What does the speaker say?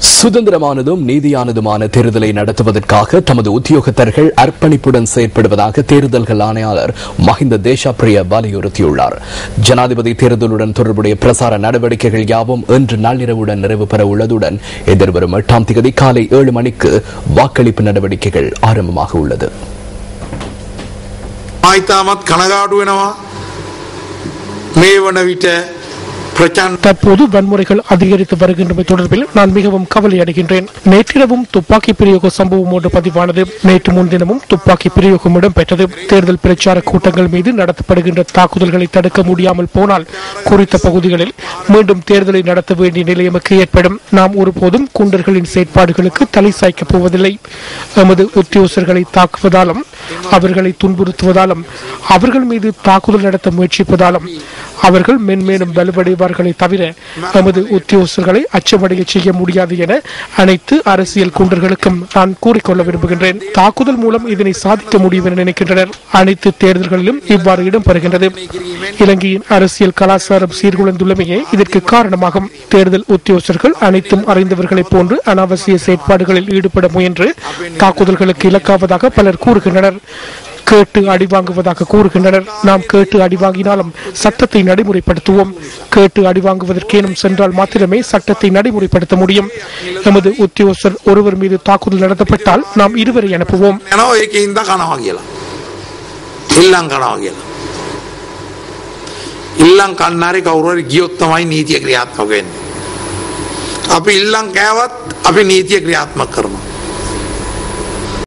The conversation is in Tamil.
சுதந்திரமானதும் நீதியானதுமான தேர்தலை நடத்துவதற்காக தமது உத்தியோகத்தர்கள் அர்ப்பணிப்புடன் செயற்படுவதாக தேர்தல்கள் ஆணையாளர் மஹிந்த தேசப்பிரிய வலியுறுத்தியுள்ளார். ஜனாதிபதி தேர்தலுடன் தொடர்புடைய பிரசார நடவடிக்கைகள் யாவும் இன்று நள்ளிரவுடன் நிறைவு பெற உள்ளதுடன் எதிர்வரும் 8ஆம் தேதி காலை 7 மணிக்கு வாக்களிப்பு நடவடிக்கைகள் ஆரம்பமாக உள்ளது. தற்போது வன்முறைகள் அதிகரித்து வருகின்றமை தொடர்பில் நான் மிகவும் கவலை அடைகின்றேன். நேற்றிரவும் துப்பாக்கி பிரயோக சம்பவம் ஒன்று பதிவானது. நேற்று முன்தினமும் துப்பாக்கி பிரயோகம் இடம்பெற்றது. தேர்தல் பிரச்சார கூட்டங்கள் மீது நடத்தப்படுகின்ற தாக்குதல்களை தடுக்க முடியாமல் போனால் குறித்த பகுதிகளில் மீண்டும் தேர்தலை நடத்த வேண்டிய நிலை எமக்கு ஏற்படும். நாம் ஒருபோதும் குண்டர்களின் செயற்பாடுகளுக்கு தலை சாய்க்கப் போவதில்லை. எமது உத்தியோகஸ்தர்களை தாக்குவதாலும் அவர்களை துன்புறுத்துவதாலும் அவர்கள் மீது தாக்குதல் நடத்த முயற்சிப்பதாலும் அவர்கள் மென்மேலும் வலுவடைவார்களை தவிர நமது உத்தியோகஸ்தர்களை அச்சமடைய செய்ய முடியாது என அனைத்து அரசியல் குண்டர்களுக்கும் நான் கூறிக்கொள்ள விரும்புகின்றேன். தாக்குதல் மூலம் இதனை சாதிக்க முடியும் என நினைக்கின்றனர். அனைத்து தேர்தல்களிலும் இவ்வாறு இடம்பெறுகின்றது. இலங்கையின் அரசியல் கலாச்சாரம் சீர்குலைந்துள்ளமையே இதற்கு காரணமாகும். தேர்தல் உத்தியோகஸ்தர்கள் அனைத்தும் அறிந்தவர்களைப் போன்று அனாவசிய செயற்பாடுகளில் ஈடுபட முயன்று தாக்குதல்களுக்கு இலக்காவதாக பலர் கூறுகின்றனர். கேட்டு அடி வாங்குவதாக கூறுகின்றனர். நாம் கேட்டு அடி வாங்கினாலும் சட்டத்தை நடைமுறைப்படுத்துவோம். கேட்டு அடி வாங்குவதற்கேனும் சென்றால் மாத்திரமே சட்டத்தை நடைமுறைப்படுத்த முடியும். எமது உத்தியோகஸ்தர் ஒருவர் மீது தாக்குதல் நடத்தப்பட்டால் நாம் இருவரை அனுப்புவோம். අපි ඉල්ලන් කෑවත් අපි නීතිය ක්‍රියාත්මක කරනවා.